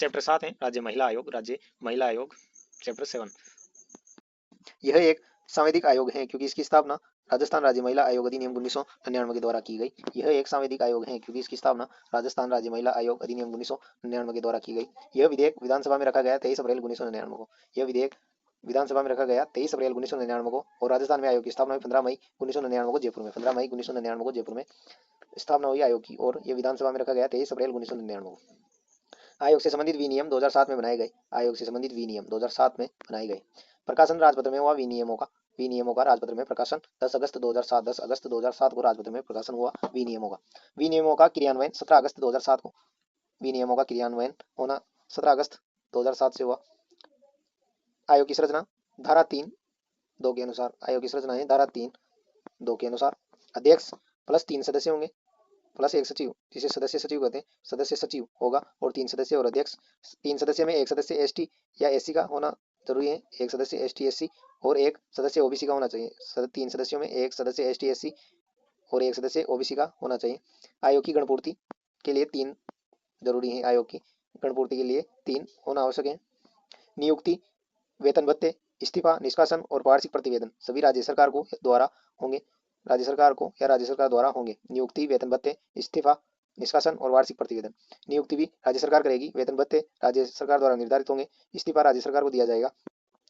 Chapter 7 है राज्य महिला आयोग। राज्य महिला आयोग चैप्टर 7। यह एक सांविधिक आयोग है क्योंकि इसकी स्थापना राजस्थान राज्य महिला आयोग अधिनियम 1999 के द्वारा की गई। यह एक सांविधिक आयोग है क्योंकि इसकी स्थापना राजस्थान राज्य महिला आयोग अधिनियम 1999 के द्वारा की गई। यह विधेयक विधानसभा में रखा गया 23 अप्रैल 1999 को। यह विधेयक विधानसभा में रखा गया 23 अप्रैल 1999 को और राजस्थान में आयोग की स्थापना 15 मई 1999 को जयपुर में 15 मई 1999 को जयपुर में स्थापना हुई आयोग की और यह विधानसभा में रखा गया 23 अप्रैल 1999 को। आयोग से संबंधित विनियम 2007 में बनाए गए। आयोग से संबंधित विनियम 2007 में बनाए गए। प्रकाशन राजपत्र में हुआ विनियमों का राजपत्र में प्रकाशन 10 अगस्त 2007 को राजपत्र में प्रकाशन हुआ विनियमों का क्रियान्वयन 17 अगस्त 2007 को। विनियमों का क्रियान्वयन होना 17 अगस्त 2007 से हुआ। आयोग की संरचना धारा 3(2) के अनुसार। आयोग की संरचना है धारा 3(2) के अनुसार। अध्यक्ष प्लस 3 सदस्य होंगे प्लस 1 सचिव, जिसे सदस्य सचिव कहते हैं। सदस्य सचिव होगा और 3 सदस्य और अध्यक्ष। 3 सदस्य में 1 सदस्य एसटी या एससी का होना जरूरी है। 1 सदस्य एसटी एससी और 1 सदस्य ओबीसी का होना चाहिए। 3 सदस्यों में 1 सदस्य एसटी एससी और 1 सदस्य ओबीसी का होना चाहिए। आयोग की गणपूर्ति के लिए 3 जरूरी है। आयोग की गणपूर्ति के लिए 3 होना आवश्यक है। नियुक्ति, वेतन भत्ते, इस्तीफा, निष्कासन और वार्षिक प्रतिवेदन सभी राज्य सरकार को द्वारा होंगे। राज्य सरकार को या राज्य सरकार द्वारा होंगे। नियुक्ति, वेतन भत्ते, इस्तीफा, निष्कासन और वार्षिक प्रतिवेदन। नियुक्ति भी राज्य सरकार करेगी। वेतन भत्ते राज्य सरकार द्वारा निर्धारित होंगे। इस्तीफा राज्य सरकार को दिया जाएगा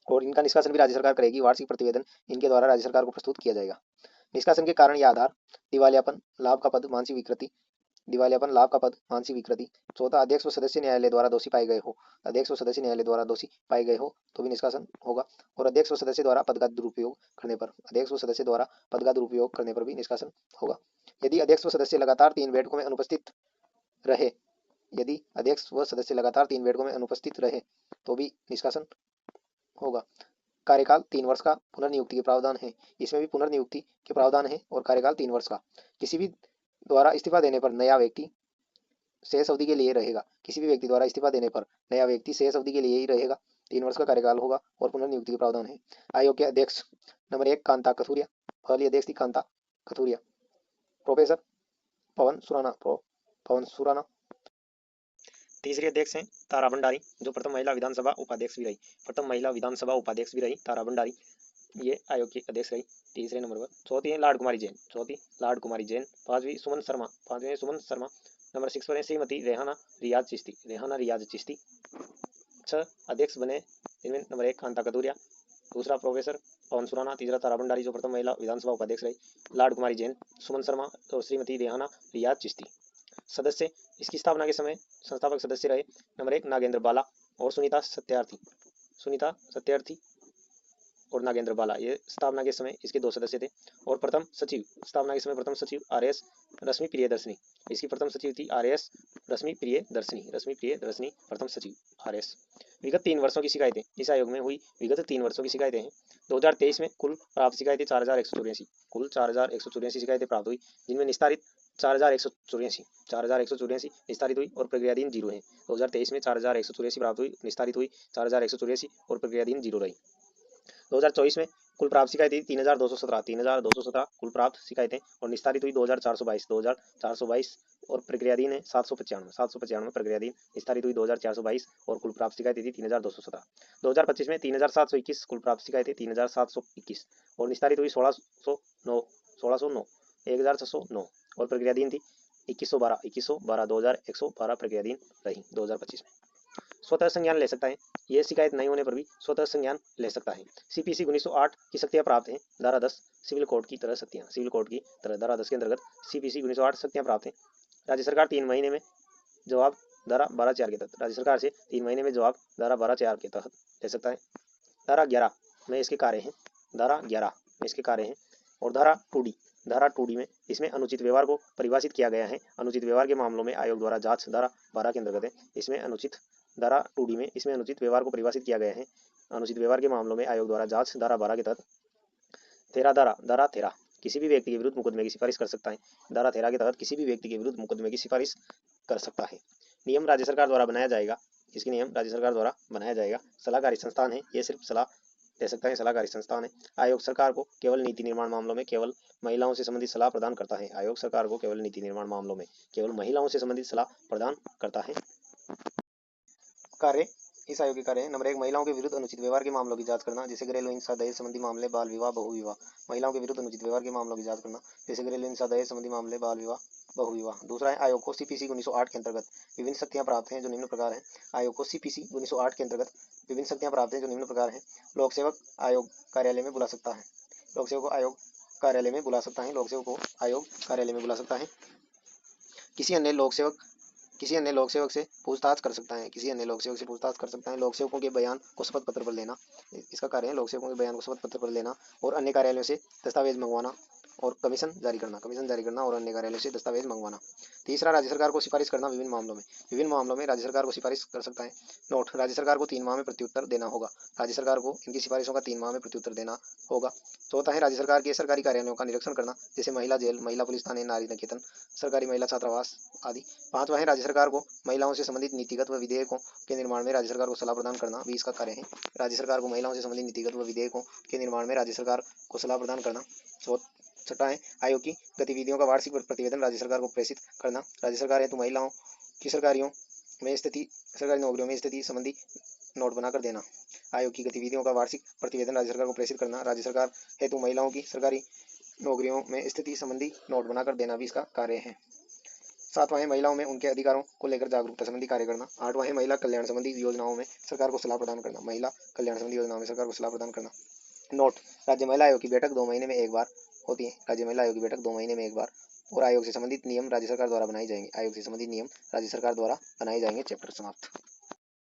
और इनका निष्कासन भी राज्य सरकार करेगी। वार्षिक प्रतिवेदन इनके द्वारा राज्य सरकार को प्रस्तुत किया जाएगा। निष्कासन के कारण या आधार: दिवालियापन, लाभ का पद, मानसिक विकृति। दिवालियापन, लाभ का पद, मानसिक विकृति। चौथा, अध्यक्ष व सदस्य न्यायालय द्वारा दोषी पाए गए हो। अध्यक्ष व सदस्य न्यायालय द्वारा दोषी पाए गए हो तो भी निष्कासन होगा। और अध्यक्ष व सदस्य द्वारा पद का दुरुपयोग करने पर, अध्यक्ष व सदस्य द्वारा पद का दुरुपयोग करने पर भी निष्कासन होगा। यदि अध्यक्ष व सदस्य लगातार 3 बैठकों में अनुपस्थित रहे, यदि अध्यक्ष व सदस्य लगातार 3 बैठकों में अनुपस्थित रहे तो भी निष्कासन होगा। कार्यकाल 3 वर्ष का पुनर्नियुक्ति के प्रावधान है। इसमें भी पुनर्नियुक्ति के प्रावधान है और कार्यकाल 3 वर्ष का। किसी भी द्वारा इस्तीफा देने पर नया व्यक्ति शेष अवधि के लिए रहेगा। किसी भी व्यक्ति द्वारा इस्तीफा देने पर नया व्यक्ति शेष अवधि के लिए ही रहेगा। 3 वर्ष का कार्यकाल होगा और पुनर्नियुक्ति के प्रावधान है। आयोग के अध्यक्ष: नंबर 1 कांता कथुरिया, पहली अध्यक्ष थी कांता कथुरिया। प्रोफेसर पवन सुराना। तीसरी अध्यक्ष हैं तारा भंडारी, जो प्रथम महिला विधानसभा उपाध्यक्ष भी रही। तारा भंडारी ये आयोग की अध्यक्ष रही तीसरे नंबर पर। चौथी है लाड कुमारी जैन। पांचवी सुमन शर्मा। नंबर 6 पर है श्रीमती रेहाना रियाज चिश्ती। 6 अध्यक्ष बने इनमें नंबर 1 कांता कथुरिया, दूसरा प्रोफेसर पवन सुराना, तीसरा तारा भंडारी जो प्रथम महिला विधानसभा उपाध्यक्ष रही, लाड कुमारी जैन, सुमन शर्मा और श्रीमती रेहाना रियाज चिश्ती। सदस्य इसकी स्थापना के समय संस्थापक सदस्य रहे नंबर 1 नागेंद्र बाला और सुनीता सत्यार्थी और नागेंद्र बाला। ये स्थापना के समय इसके 2 सदस्य थे। और प्रथम सचिव, स्थापना के समय प्रथम सचिव RS रश्मि प्रियदर्शनी। इसकी प्रथम सचिव थी RS रश्मि प्रियदर्शनी प्रथम सचिव RS। विगत 3 वर्षों की शिकायतें इस आयोग में हुई। विगत 3 वर्षों की शिकायतें हैं। 2023 में कुल प्राप्त शिकायतें 4184 शिकायतें प्राप्त हुई, जिनमें निस्तारित 4184 निस्तारित हुई और प्रक्रियाधीन 0 है। 2023 में 4184 प्राप्त हुई, निस्तारित हुई 4184 और प्रक्रियाधीन 0 रही। 2024 में कुल प्राप्त शिकायतें 3217 कुल प्राप्त शिकायतें और निस्तारित हुई 2422 और प्रक्रियाधीन है 795 प्रक्रियाधीन, निस्तारित हुई 2422 और कुल प्राप्त शिकायतें थी 3217। 2025 में 3721 कुल प्राप्त शिकायतें 3721 और निस्तारित हुई 1609 और प्रक्रियाधीन थी 2112 2112 प्रक्रियाधीन रही 2025 में। स्वतः संज्ञान ले सकता है। यह शिकायत नहीं होने पर भी स्वतः संज्ञान ले सकता है। CPC 1908 की शक्तियां प्राप्त हैं। धारा 10 सिविल कोड की तरह धारा 10 के अंतर्गत CPC 1908 शक्तियां प्राप्त हैं। राज्य सरकार 3 महीने में जवाब धारा 12(4) के तहत राज्य सरकार से 3 महीने में जवाब धारा 12(4) के तहत ले सकता है। धारा 11 में इसके कार्य हैं। और धारा 2D में इसमें अनुचित व्यवहार को परिभाषित किया गया है। अनुचित व्यवहार के मामलों में आयोग द्वारा जांच धारा 12 के अंतर्गत है। इसमें अनुचित धारा 2D में इसमें अनुचित व्यवहार को परिभाषित किया गया है। अनुचित व्यवहार के मामलों में आयोग द्वारा जांच धारा 12 के तहत धारा 13 किसी भी व्यक्ति के विरुद्ध मुकदमे की सिफारिश कर सकता है। धारा 13 के तहत किसी भी व्यक्ति के विरुद्ध मुकदमे की सिफारिश कर सकता है। नियम राज्य सरकार द्वारा बनाया जाएगा। इसके नियम राज्य सरकार द्वारा बनाया जाएगा। सलाहकारी संस्थान है, ये सिर्फ सलाह दे सकता है, सलाहकारी संस्थान है। आयोग सरकार को केवल नीति निर्माण मामलों में केवल महिलाओं से संबंधित सलाह प्रदान करता है। आयोग सरकार को केवल नीति निर्माण मामलों में केवल महिलाओं से संबंधित सलाह प्रदान करता है। कार्य इस आयोग के कार्य हैं। नंबर 1, महिलाओं के विरुद्ध अनुचित व्यवहार के मामलों की जांच करना, जैसे घरेलू हिंसा, दहेज संबंधी मामले, बाल विवाह, बहु विवाह। महिलाओं के विरुद्ध अनुचित व्यवहार के मामलों की जांच करना, जैसे घरेलू हिंसा, दहेज संबंधी मामले, बाल विवाह, बहु विवाह। दूसरा है, आयोग को सीपीसी 1908 के अंतर्गत विभिन्न शक्तियां प्राप्त हैं जो निम्न प्रकार हैं। आयोग को सीपीसी 1908 के अंतर्गत विभिन्न शक्तियां प्राप्त हैं जो निम्न प्रकार हैं। लोक सेवक आयोग कार्यालय में बुला सकता है। लोक सेवक को आयोग कार्यालय में बुला सकता है। लोक सेवक को आयोग कार्यालय में बुला सकता है। किसी अन्य लोक सेवक से पूछताछ कर सकता है। किसी अन्य लोक सेवक से पूछताछ कर सकता है। लोक सेवकों के बयान को शपथ पत्र पर लेना, इसका कार्य है लोक सेवकों के बयान को शपथ पत्र पर लेना और अन्य कार्यालयों से दस्तावेज मंगवाना और कमीशन जारी करना और अन्य कार्यालयों से दस्तावेज मंगवाना। तीसरा, राज्य सरकार को सिफारिश करना विभिन्न मामलों में राज्य सरकार को सिफारिश कर सकता है। नोट, राज्य सरकार को 3 माह में प्रत्युत्तर देना होगा। राज्य सरकार को इनकी सिफारिशों का 3 माह में प्रत्युत्तर देना होगा। चौथा है, राज्य सरकार के सरकारी कार्यालयों का निरीक्षण करना, जैसे महिला जेल, महिला पुलिस थाने, नारी निकेतन, सरकारी महिला छात्रावास आदि। पांचवा है, राज्य सरकार को महिलाओं से संबंधित नीतिगत व विधेयकों के निर्माण में राज्य सरकार को सलाह प्रदान करना भी इसका कार्य है। राज्य सरकार को महिलाओं से संबंधित नीतिगत व विधेयकों के निर्माण में राज्य सरकार को सलाह प्रदान करना। छठा है, आयोग की गतिविधियों का वार्षिक प्रतिवेदन राज्य सरकार को प्रेषित करना। राज्य सरकार हेतु महिलाओं की सरकारी नौकरियों में स्थिति संबंधी नोट बनाकर देना। आयोग की गतिविधियों का वार्षिक प्रतिवेदन राज्य सरकार को प्रेषित करना। राज्य सरकार हेतु महिलाओं की सरकारी नौकरियों में स्थिति संबंधी नोट बनाकर देना भी इसका कार्य है। सातवां है, महिलाओं में उनके अधिकारों को लेकर जागरूकता संबंधी कार्य करना। आठवां है, महिला कल्याण संबंधी योजनाओं में सरकार को सलाह प्रदान करना। नोट, राज्य महिला आयोग की बैठक 2 महीने में एक बार होती है। और आयोग से संबंधित नियम राज्य सरकार द्वारा बनाए जाएंगे। चैप्टर समाप्त।